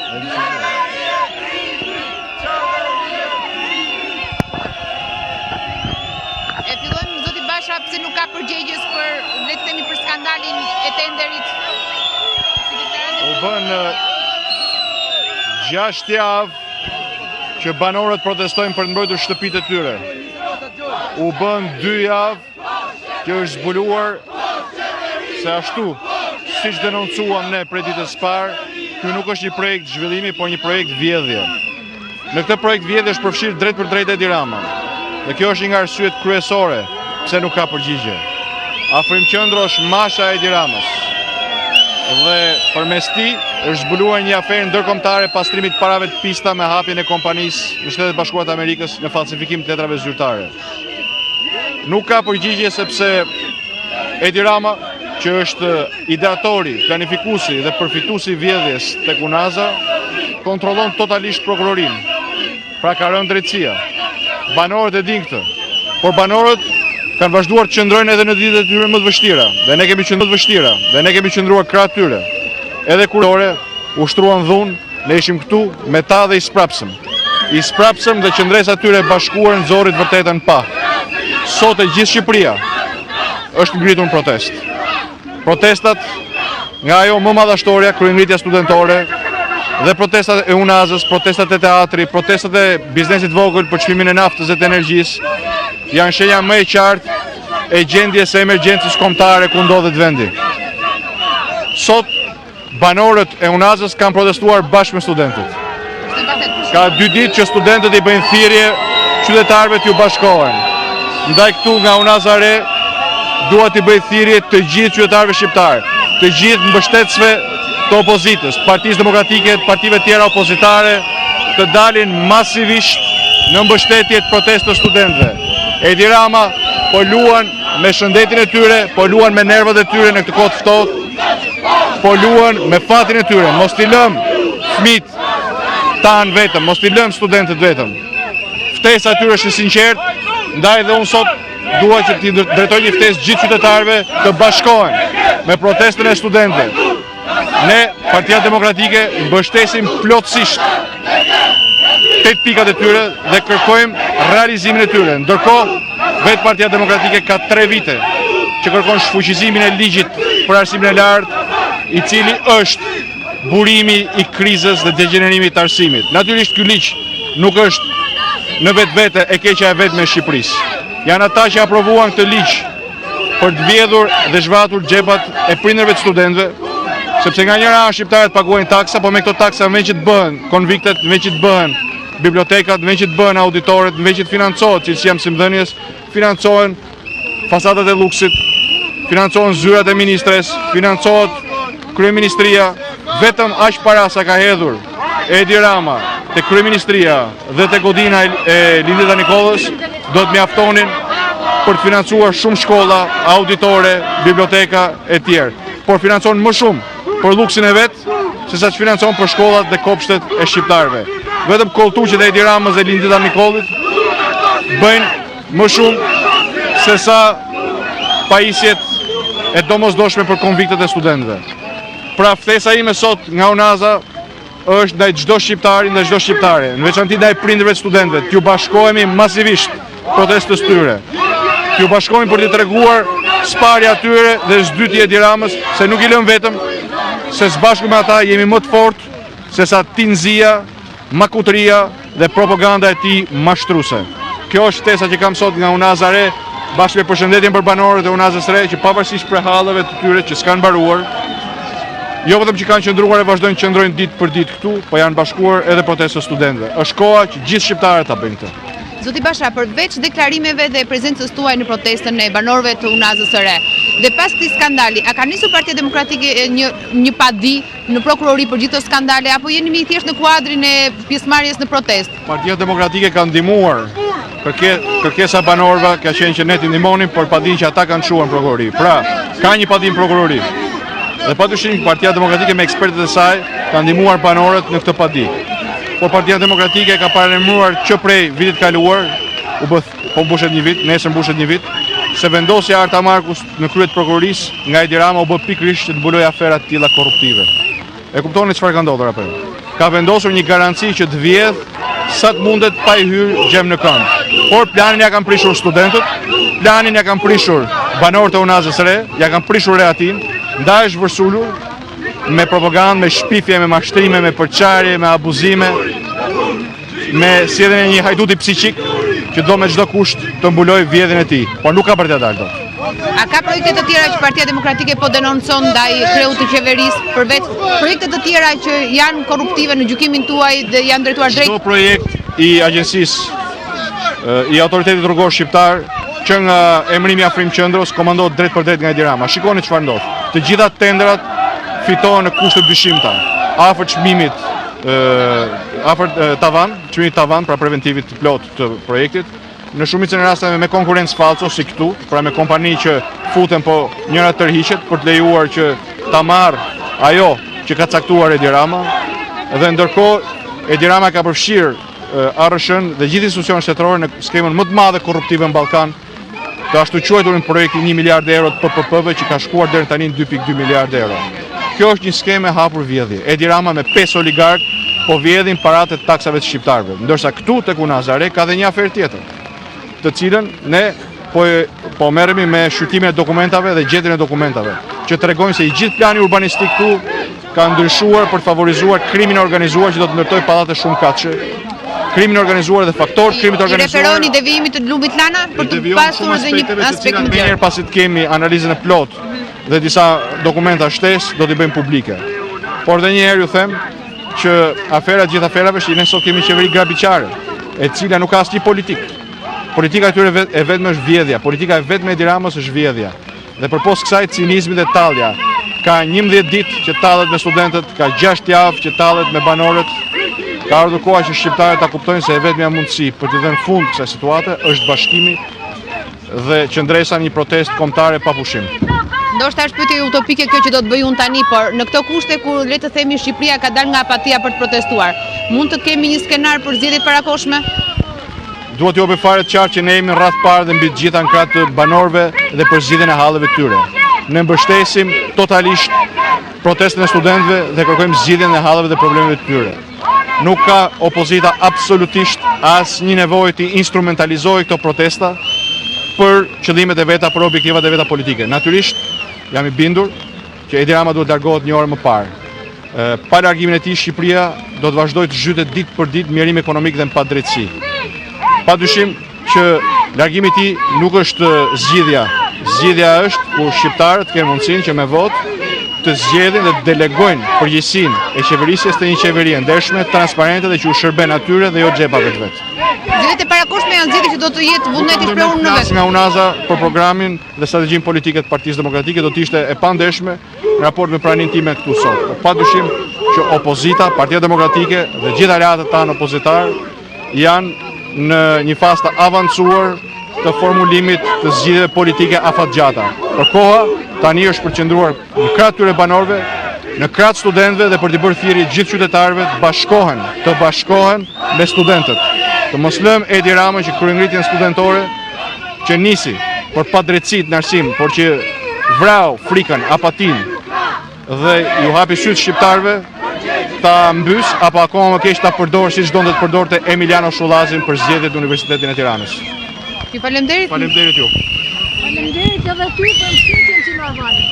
E fillojmë zoti Basha pse nuk ka përgjegjës për, le të themi, për skandalin e tenderit. U bën 6 javë që banorët protestojnë për të mbrojtur shtëpitë e tyre. U bën 2 javë që është zbuluar se ashtu, siç denoncuam ne prej ditës së parë, ky nuk është një projekt zhvillimi, por një projekt vjedhje. Në këtë projekt vjedhje është përfshirë drejt për drejt Edi Rama. Dhe kjo është një nga arsyet kryesore pse nuk ka përgjigje. Afrimqendro është masha e Edi Ramës. Dhe përmes tij është zbuluar një aferë ndërkombëtare pastrimit parave të pista me hapjen e kompanisë në Shtetet Bashkuara të Amerikës në falsifikim të letrave zyrtare. Nuk ka përgjigje sepse Edi Rama, që është ideatori, planifikuesi dhe përfituesi i vjedhjes tek Unaza, kontrollon totalisht prokurorinë. Pra ka rënë drejtësia. Banorët e dinë këtë, por banorët kanë vazhduar të qëndrojnë edhe në ditët e tyre më të vështira, dhe ne kemi qëndruar krah tyre. Edhe kur ushtruan dhunë, ne ishim këtu me ta dhe i sprapsëm. I sprapsëm dhe qëndresa tyre bashkuar në zorit vërtetën pa. Sot e gjithë Shqipëria është ngritur në protest. Protestat nga ajo më madhashtoria, kryengritja studentore, dhe protestat e Unazës, protestat e teatri, protestat e biznesit vogël për çmimin e naftës dhe të energjisë, janë shenja më e qartë e gjendjes së emergjencës kombëtare ku ndodhet vendi. Sot banorët e Unazës kanë protestuar bashkë me studentët. Ka 2 ditë që studentët i bëjnë thirrje qytetarëve të u bashkohen. Ndaj këtu nga Unaza Re dua t'i bëj thirrje të gjithë qytetarëve shqiptarë, të gjithë mbështetësve të opozitës, Partisë Demokratike, partive tjera opozitare, të dalin masivisht në mbështetje të protestës të studentëve. Edi Rama po luan me shëndetin e tyre, po luan me nervat e tyre në këtë kohë të ftohtë, po luan me fatin e tyre. Mos t'i lëm fëmijët tanë vetëm, mos t'i lëm studentët vetëm. Ftesa e tyre është e sinqertë, ndaj dhe unë sot dua që t'i drejtoj një ftesë gjithë qytetarëve të bashkohen me protestën e studentëve. Ne, Partia Demokratike, mbështesim plotësisht 8 pikat e tyre dhe kërkojmë realizimin e tyre. Ndërkohë, vetë Partia Demokratike ka 3 vite që kërkon shfuqizimin e ligjit për arsimin e lartë, i cili është burimi i krizës dhe degenerimit të arsimit. Natyrisht ky ligj nuk është në vetvete e keqja e vetme e Shqipërisë. Janë ata që aprovuan këtë ligj për të vjedhur dhe zhvatur xhepat e prindërve të studentëve, sepse nga njëra anë shqiptarët paguajnë taksa, po me këto taksa në vend që të bëhen konviktet, në vend që të bëhen bibliotekat, në vend që të bëhen auditorët, në vend që të financohet cilësia mësimdhënies, financohen fasadat e luksit, financohen zyrat e ministres, financohet kryeministria. Vetëm aq para sa ka hedhur Edi Rama te kryeministria dhe te godina e Lindita Nikollës do të mjaftonin për të financuar shumë shkolla, auditore, biblioteka e tjerë. Por financon më shumë për luksin e vetë, se sa që financon për shkollat dhe kopshtet e shqiptarëve. Vetëm kolltuqet e Edi Ramës dhe Lindita Nikollit bëjnë më shumë se sa pajisjet e domosdoshme për konviktet e studentëve. Pra ftesa ime sot nga Unaza është ndaj çdo shqiptari, ndaj çdo shqiptare, në veçanti ndaj prindërve të studentëve, t'ju bashkohemi masivisht protestës tyre. T'ju bashkohemi për t'i treguar sparja atyre dhe s'dyti Edi Ramës se nuk i lëm vetëm, se sbashku me ata jemi më të fortë se sa tinzia, makutëria dhe propaganda e tij mashtruese. Kjo është ftesa që kam sot nga Unaza Re, bashkë me përshëndetjen për banorët e Unazës Re, që pavarësisht prej hallave të tyre që s'kan mbaruar, jo vetëm që kanë qëndruar e vazhdojnë të qëndrojnë ditë për ditë këtu, po janë bashkuar edhe protestës studentëve. Është koha që gjithë shqiptarët ta bëjnë këtë. Zoti Basha, përveç deklarimeve dhe prezencës tuaj në protestën e banorëve të Unazës së Re, dhe pas këtij skandali, a ka nisur Partia Demokratike një padi në prokurori për gjithë këto skandale, apo jeni më thjesht në kuadrin e pjesëmarrjes në protestë? Partia Demokratike ka ndihmuar kërkesa banorëve, ka qenë që ne t'i ndihmonim, por padin që ata kanë çuar në prokurori. Pra, ka një padi në prokurori. Dhe patyshim Partia Demokratike me ekspertët e saj ka ndihmuar banorët në këtë padi. Por Partia Demokratike ka paremruar që prej vitit kaluar, po mbushet një vit, nesër mbushet një vit, se vendosja e Arta Markus në krye të prokurorisë nga Edi Rama u bë pikërisht që të mbulojë afera të tilla korruptive. E kuptoni çfarë ka ndodhur apo? ka vendosur një garanci që të vjedh sa të mundet pa i hyrë gjem në kënd. Por planin ja kanë prishur studentët, planin ja kanë prishur banorët e Unazës re, ja kanë prishur rehatin, ndaj është vërsulur me propagandë, me shpifje, me mashtrime, me përçarje, me abuzime, me sjelljen e një hajduti psiqik që do me çdo kusht të mbuloj vjedhjen e tij, por nuk ka për të dalë dot. A ka projekte të tjera që Partia Demokratike po denoncon ndaj kreut të qeverisë, përveç projekte të tjera që janë korruptive në gjykimin tuaj dhe janë drejtuar drejt? Çdo projekt i agjencisë i autoritetit rrugor shqiptar që nga emërimi Afrim Qendrës komandohet drejt për drejt nga Edi Rama. Shikoni çfarë ndodh. Të gjitha tendrat fitohen në kushte dyshimta, afër çmimit çmimit tavan pra preventivit të plot të projektit. Në shumicën e rasteve me konkurrencë falso si këtu, pra me kompani që futen po njëra tërhiqet për të lejuar që ta marrë ajo që ka caktuar Edi Rama, dhe ndërkohë Edi Rama ka përfshirë ARSH-n dhe gjithë institucionet shtetërore në skemën më të madhe korruptive në Ballkan, të ashtu quajturin projekti 1 miliard euro të PPP-ve që ka shkuar deri tani në 2.2 miliard euro. Kjo është një skemë e hapur vjedhje. Edi Rama me 5 oligark po vjedhin paratë e taksave të shqiptarëve, ndërsa këtu tek Unaza Re ka dhe një aferë tjetër, të cilën ne po merremi me shqyrtimin e dokumentave dhe gjetjen e dokumentave, që tregojnë se i gjithë plani urbanistik këtu ka ndryshuar për të favorizuar krimin e organizuar që do të ndërtojë pallate shumë katëshe. Krimin e organizuar dhe faktorët krimit të organizuar. I referoni devijimit të Lumit Lana për të pasur dhe një aspekt më tjetër. Pasi të kemi analizën e plot dhe disa dokumenta shtesë do t'i bëjmë publike. Por dhe një herë ju them që gjithë aferave që ne sot kemi qeveri grabiqare, e cila nuk ka asnjë politikë. Politika e tyre e vetme është vjedhja, politika e vetme e Edi Ramës është vjedhja. Dhe përpos kësaj cinizmi dhe tallja, ka 11 ditë që tallet me studentët, ka 6 javë që tallet me banorët. Ka ardhur koha që shqiptarët ta kuptojnë se e vetmja mundësi për të dhënë fund kësaj situate është bashkimi dhe qëndresa një protestë kombëtare pa pushim. Ndoshta është pyetje utopike kjo që do të bëj unë tani, por në këto kushte kur le të themi Shqipëria ka dalë nga apatia për të protestuar, mund të kemi një skenar për zgjedhjet parakoshme? Duhet t'ju bëj fare të qartë që ne jemi në radh parë dhe mbi të gjitha ankat të banorëve dhe për zgjidhjen e halleve të tyre. Ne mbështesim totalisht protestën e studentëve dhe kërkojmë zgjidhjen e halleve dhe problemeve të tyre. Nuk ka opozita absolutisht asnjë nevojë të instrumentalizojë këto protesta për qëllimet e veta, për objektivat e veta politike. Natyrisht, jam i bindur që Edi Rama duhet largohet një orë më parë. Pa largimin e tij, Shqipëria do të vazhdojë të zhytet ditë për ditë mjerim ekonomik dhe në padrejtësi. Padyshim që largimi i tij nuk është zgjidhja. Zgjidhja është ku shqiptarët kanë mundësinë që me votë të zgjedhin dhe të delegojnë përgjegjësinë e qeverisjes të një qeverie ndershme, transparente dhe që u shërben atyre dhe jo xhepave të vet. Zgjedhjet e parakoshme janë zgjedhje që do të jetë vullneti i shprehur në vetë. Nga Unaza për programin dhe strategjinë politike të Partisë Demokratike do të ishte e pandeshme në raport me praninë time këtu sot. Padyshim që opozita, Partia Demokratike dhe gjithë aleatët tanë opozitar janë në një fazë të avancuar të formulimit të zgjidhjeve politike afatgjata. Por koha tani është përqendruar në krah tyre banorëve, në krah studentëve dhe për të bërë thirrje gjithë qytetarëve të bashkohen me studentët. Të mos lëm Edi Ramën që kryengritjen studentore që nisi për padrejtësitë në arsim, por që vrau frikën, apatinë dhe ju hapi sytë shqiptarëve ta mbys apo akoma më keq ta përdorë siç donte të përdorte Emiliano Shullazin për zgjedhjet në Universitetin e Tiranës. Ju faleminderit. Faleminderit ju. Faleminderit edhe ty për shqyrtjen që na vani.